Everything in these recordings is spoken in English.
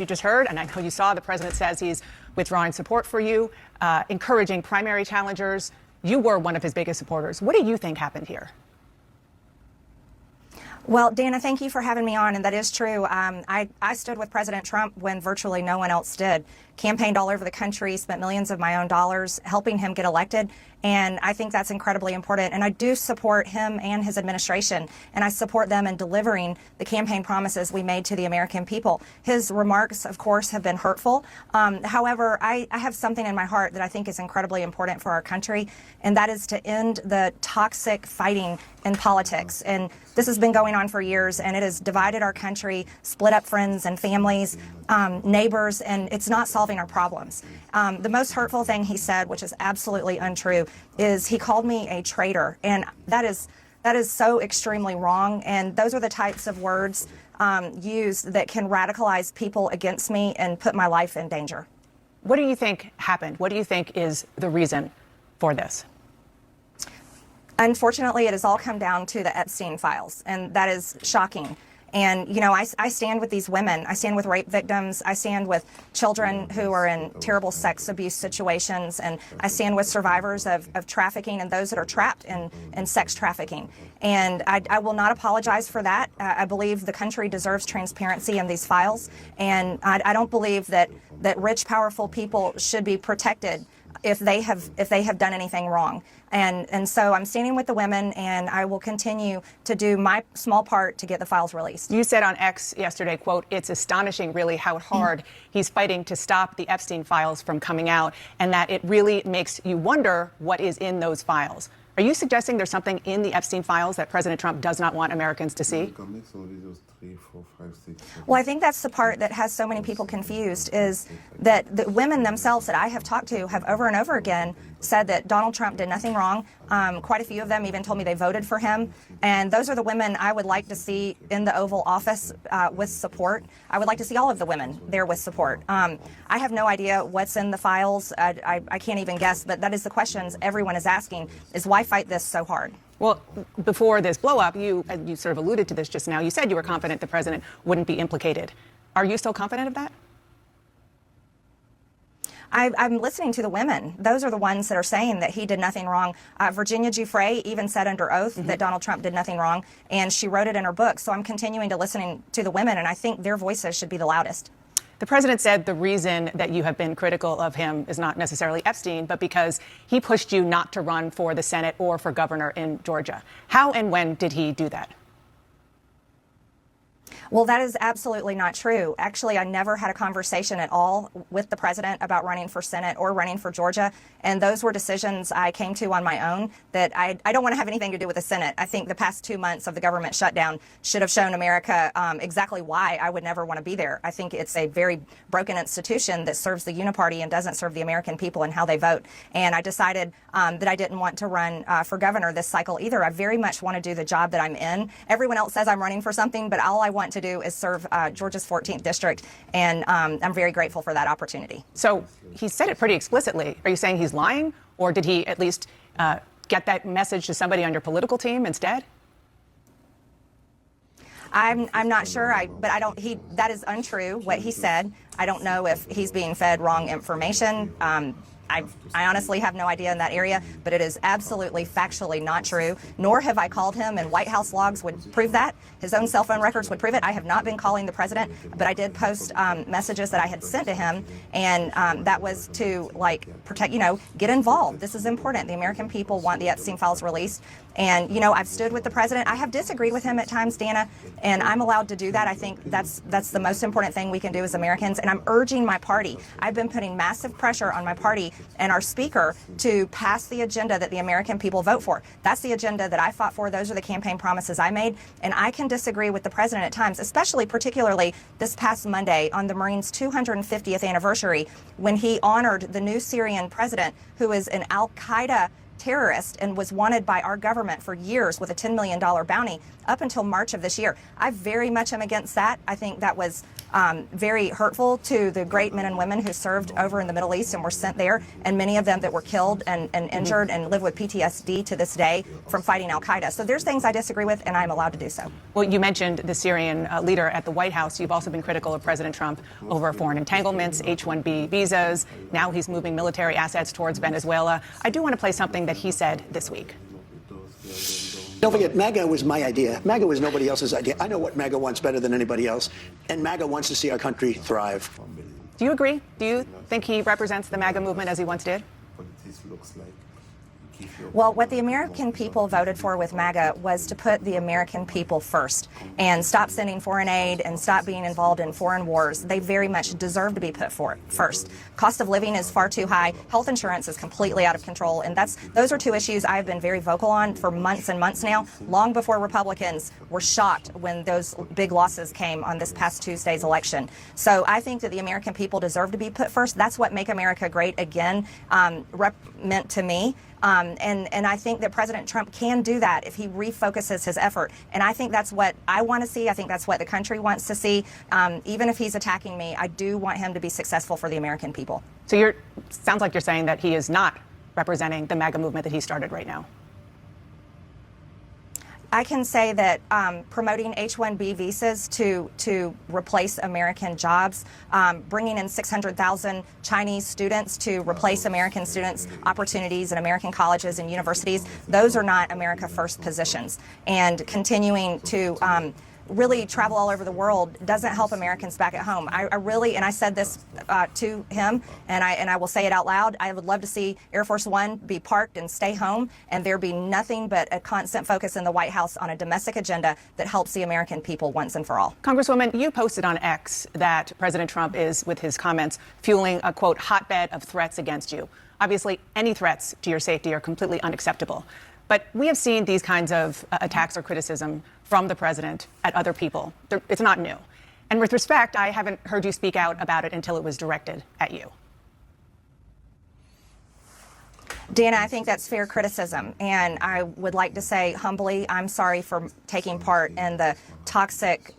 You just heard, and I know you saw, the president says he's withdrawing support for you, encouraging primary challengers. You were one of his biggest supporters. What do you think happened here? Well, Dana, thank you for having me on, and that is true. I stood with President Trump when virtually no one else did. Campaigned all over the country, spent millions of my own dollars helping him get elected, and I think that's incredibly important. And I do support him and his administration, and I support them in delivering the campaign promises we made to the American people. His remarks, of course, have been hurtful. However, I have something in my heart that I think is incredibly important for our country, and that is to end the toxic fighting in politics. And this has been going on for years, and it has divided our country, split up friends and families, neighbors, and it's not solving our problems. The most hurtful thing he said, which is absolutely untrue, is he called me a traitor, and that is so extremely wrong. And those are the types of words used that can radicalize people against me and put my life in danger. What do you think happened? What do you think is the reason for this? Unfortunately, it has all come down to the Epstein files, and that is shocking. And, you know, I stand with these women. I stand with rape victims. I stand with children who are in terrible sex abuse situations. And I stand with survivors of trafficking and those that are trapped in sex trafficking. And I will not apologize for that. I believe the country deserves transparency in these files. And I don't believe that rich, powerful people should be protected if they have done anything wrong. And so I'm standing with the women, and I will continue to do my small part to get the files released. You said on X yesterday, quote, "It's astonishing really how hard he's fighting to stop the Epstein files from coming out, and that it really makes you wonder what is in those files." Are you suggesting there's something in the Epstein files that President Trump does not want Americans to see? Well, I think that's the part that has so many people confused, is that the women themselves that I have talked to have over and over again said that Donald Trump did nothing wrong. Quite a few of them even told me they voted for him. And those are the women I would like to see in the Oval Office with support. I would like to see all of the women there with support. I have no idea what's in the files. I can't even guess, but that is the questions everyone is asking, is why fight this so hard? Well, before this blow-up, you sort of alluded to this just now. You said you were confident the president wouldn't be implicated. Are you still confident of that? I'm listening to the women. Those are the ones that are saying that he did nothing wrong. Virginia Giuffre even said under oath that Donald Trump did nothing wrong, and she wrote it in her book. So I'm continuing to listen to the women, and I think their voices should be the loudest. The president said the reason that you have been critical of him is not necessarily Epstein, but because he pushed you not to run for the Senate or for governor in Georgia. How and when did he do that? Well, that is absolutely not true. Actually, I never had a conversation at all with the president about running for Senate or running for Georgia. And those were decisions I came to on my own, that I don't want to have anything to do with the Senate. I think the past 2 months of the government shutdown should have shown America exactly why I would never want to be there. I think it's a very broken institution that serves the uniparty and doesn't serve the American people and how they vote. And I decided that I didn't want to run for governor this cycle either. I very much want to do the job that I'm in. Everyone else says I'm running for something, but all I want to do is serve Georgia's 14th district, and I'm very grateful for that opportunity. So he said it pretty explicitly. Are you saying he's lying, or did he at least get that message to somebody on your political team instead? I'm not sure, but I don't. That is untrue what he said. I don't know if he's being fed wrong information. I honestly have no idea in that area, but it is absolutely factually not true, nor have I called him, and White House logs would prove that. His own cell phone records would prove it. I have not been calling the president, but I did post messages that I had sent to him, and that was to, like, protect, get involved. This is important. The American people want the Epstein files released. And, I've stood with the president. I have disagreed with him at times, Dana, and I'm allowed to do that. I think that's the most important thing we can do as Americans. And I'm urging my party. I've been putting massive pressure on my party and our speaker to pass the agenda that the American people vote for. That's the agenda that I fought for. Those are the campaign promises I made. And I can disagree with the president at times, particularly this past Monday on the Marines' 250th anniversary, when he honored the new Syrian president, who is an al-Qaeda terrorist and was wanted by our government for years with a $10 million bounty up until March of this year. I very much am against that. I think that was very hurtful to the great men and women who served over in the Middle East and were sent there, and many of them that were killed and injured and live with PTSD to this day from fighting al-Qaeda. So there's things I disagree with, and I'm allowed to do so. Well, you mentioned the Syrian leader at the White House. You've also been critical of President Trump over foreign entanglements, H-1B visas. Now he's moving military assets towards Venezuela. I do want to play something that he said this week. Don't forget, MAGA was my idea. MAGA was nobody else's idea. I know what MAGA wants better than anybody else, and MAGA wants to see our country thrive. Do you agree? Do you think he represents the MAGA movement as he once did? Well, what the American people voted for with MAGA was to put the American people first and stop sending foreign aid and stop being involved in foreign wars. They very much deserve to be put first. Cost of living is far too high. Health insurance is completely out of control. And those are two issues I've been very vocal on for months and months now, long before Republicans were shocked when those big losses came on this past Tuesday's election. So I think that the American people deserve to be put first. That's what Make America Great Again meant to me. And I think that President Trump can do that if he refocuses his effort. And I think that's what I want to see. I think that's what the country wants to see. Even if he's attacking me, I do want him to be successful for the American people. So sounds like you're saying that he is not representing the MAGA movement that he started right now. I can say that promoting H-1B visas to replace American jobs, bringing in 600,000 Chinese students to replace American students' opportunities in American colleges and universities, those are not America First positions. And continuing to really travel all over the world doesn't help Americans back at home. I really, and I said this to him, and I will say it out loud, I would love to see Air Force One be parked and stay home, and there be nothing but a constant focus in the White House on a domestic agenda that helps the American people once and for all. Congresswoman, you posted on X that President Trump is, with his comments, fueling a, quote, hotbed of threats against you. Obviously, any threats to your safety are completely unacceptable. But we have seen these kinds of attacks or criticism from the president at other people. It's not new. And with respect, I haven't heard you speak out about it until it was directed at you. Dana, I think that's fair criticism. And I would like to say humbly, I'm sorry for taking part in the toxic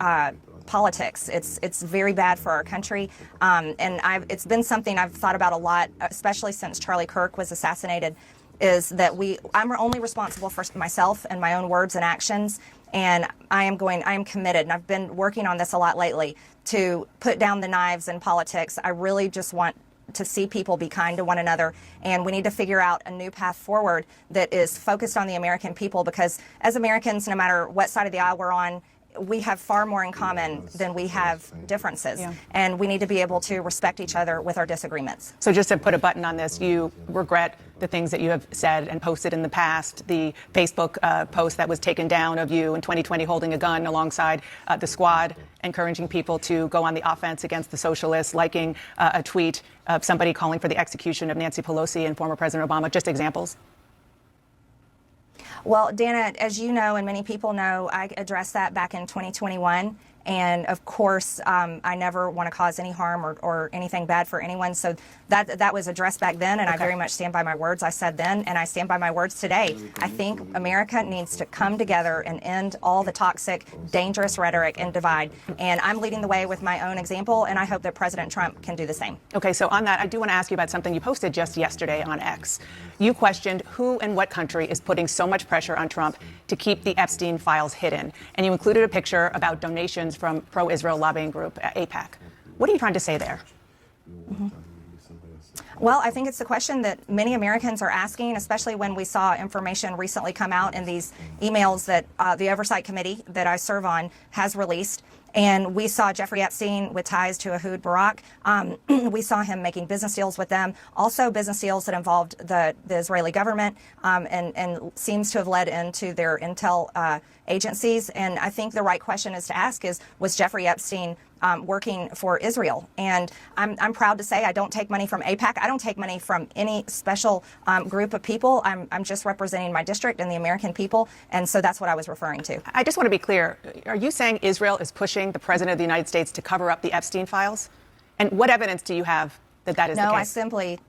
politics. It's very bad for our country. And it's been something I've thought about a lot, especially since Charlie Kirk was assassinated, is that I'm only responsible for myself and my own words and actions. And I am committed, and I've been working on this a lot lately, to put down the knives in politics. I really just want to see people be kind to one another, and we need to figure out a new path forward that is focused on the American people, because as Americans, no matter what side of the aisle we're on, we have far more in common than we have differences. Yeah. And we need to be able to respect each other with our disagreements. So just to put a button on this, you regret the things that you have said and posted in the past, the Facebook post that was taken down of you in 2020 holding a gun alongside the squad, encouraging people to go on the offense against the socialists, liking a tweet of somebody calling for the execution of Nancy Pelosi and former President Obama. Just examples. Well, Dana, as you know, and many people know, I addressed that back in 2021. And of course, I never want to cause any harm or anything bad for anyone. So that was addressed back then, and okay. I very much stand by my words I said then, and I stand by my words today. I think America needs to come together and end all the toxic, dangerous rhetoric and divide. And I'm leading the way with my own example, and I hope that President Trump can do the same. Okay, so on that, I do want to ask you about something you posted just yesterday on X. You questioned who and what country is putting so much pressure on Trump to keep the Epstein files hidden. And you included a picture about donations from pro-Israel lobbying group AIPAC. What are you trying to say there? Mm-hmm. Well, I think it's the question that many Americans are asking, especially when we saw information recently come out in these emails that the Oversight Committee that I serve on has released. And we saw Jeffrey Epstein with ties to Ehud Barak. We saw him making business deals with them, also business deals that involved the Israeli government and seems to have led into their intel agencies. And I think the right question is to ask is, was Jeffrey Epstein working for Israel? And I'm proud to say I don't take money from AIPAC. I don't take money from any special group of people. I'm just representing my district and the American people. And so that's what I was referring to. I just want to be clear. Are you saying Israel is pushing the president of the United States to cover up the Epstein files? And what evidence do you have that that is the case? I simply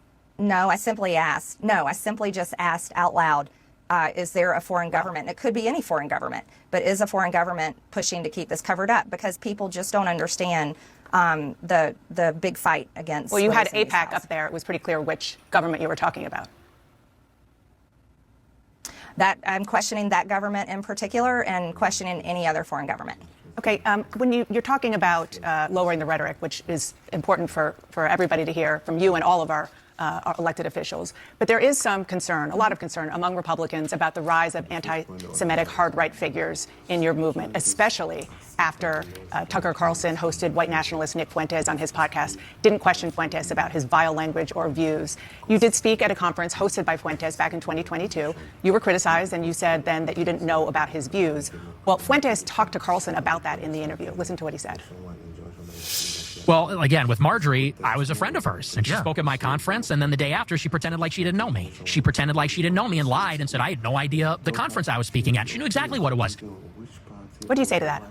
just asked out loud, is there a foreign government? And it could be any foreign government, but is a foreign government pushing to keep this covered up? Because people just don't understand the big fight against. Well, you had releasing these AIPAC files. up there. It was pretty clear which government you were talking about. That I'm questioning that government in particular and questioning any other foreign government. Okay, when you're talking about lowering the rhetoric, which is important for everybody to hear from you and all of our elected officials, but there is some concern, a lot of concern among Republicans about the rise of anti-Semitic hard-right figures in your movement, especially after Tucker Carlson hosted white nationalist Nick Fuentes on his podcast, didn't question Fuentes about his vile language or views. You did speak at a conference hosted by Fuentes back in 2022. You were criticized, and you said then that you didn't know about his views. Well, Fuentes talked to Carlson about that in the interview. Listen to what he said. Well, again, with Marjorie, I was a friend of hers, and she spoke at my conference, and then the day after, she pretended like she didn't know me. She pretended like she didn't know me and lied and said I had no idea the conference I was speaking at. She knew exactly what it was. What do you say to that?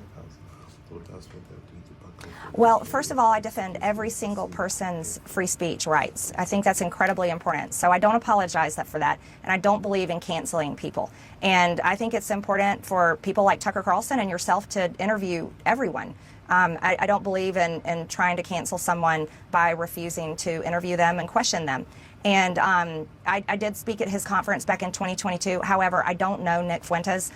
Well, first of all, I defend every single person's free speech rights. I think that's incredibly important. So I don't apologize for that, and I don't believe in canceling people. And I think it's important for people like Tucker Carlson and yourself to interview everyone. I don't believe in trying to cancel someone by refusing to interview them and question them. And I did speak at his conference back in 2022. However, I don't know Nick Fuentes.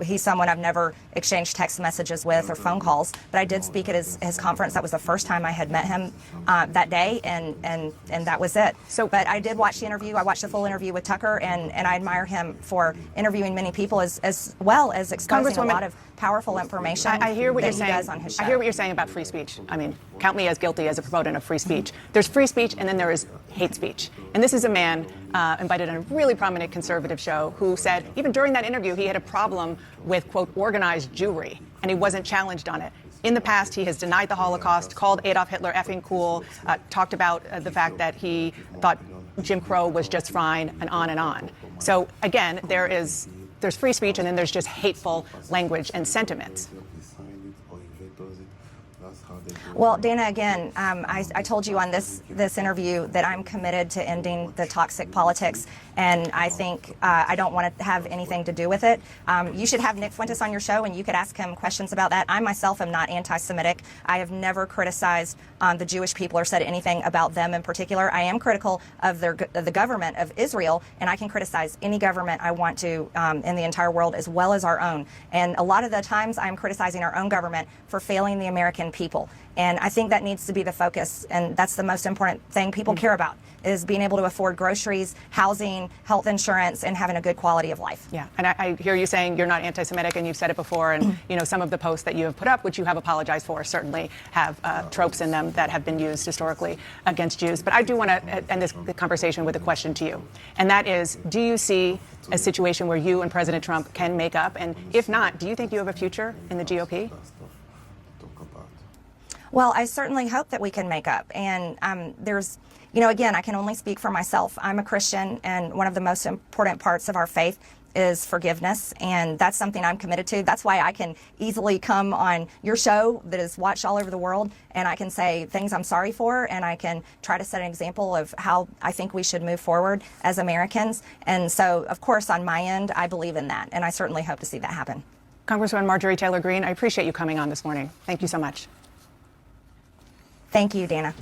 He's someone I've never exchanged text messages with or phone calls. But I did speak at his conference. That was the first time I had met him that day, and that was it. But I did watch the interview. I watched the full interview with Tucker, and I admire him for interviewing many people as well as exposing a lot of powerful information I hear what that you're he saying. does on his show. I hear what you're saying about free speech. I mean, count me as guilty as a proponent of free speech. There's free speech, and then there is hate speech. And this is a man invited on a really prominent conservative show who said, even during that interview, he had a problem with, quote, organized Jewry, and he wasn't challenged on it. In the past, he has denied the Holocaust, called Adolf Hitler effing cool, talked about the fact that he thought Jim Crow was just fine, and on and on. So, again, there's free speech, and then there's just hateful language and sentiments. Well, Dana, again, I told you on this interview that I'm committed to ending the toxic politics, and I think I don't want to have anything to do with it. You should have Nick Fuentes on your show, and you could ask him questions about that. I myself am not anti-Semitic. I have never criticized the Jewish people or said anything about them in particular. I am critical of the government of Israel, and I can criticize any government I want to in the entire world as well as our own. And a lot of the times I'm criticizing our own government for failing the American people. And I think that needs to be the focus, and that's the most important thing people care about, is being able to afford groceries, housing, health insurance, and having a good quality of life. Yeah, and I hear you saying you're not anti-Semitic, and you've said it before, and some of the posts that you have put up, which you have apologized for, certainly have tropes in them that have been used historically against Jews. But I do want to end this conversation with a question to you, and that is, do you see a situation where you and President Trump can make up? And if not, do you think you have a future in the GOP? Well, I certainly hope that we can make up. And there's, again, I can only speak for myself. I'm a Christian, and one of the most important parts of our faith is forgiveness, and that's something I'm committed to. That's why I can easily come on your show that is watched all over the world, and I can say things I'm sorry for, and I can try to set an example of how I think we should move forward as Americans. And so, of course, on my end, I believe in that, and I certainly hope to see that happen. Congresswoman Marjorie Taylor Greene, I appreciate you coming on this morning. Thank you so much. Thank you, Dana.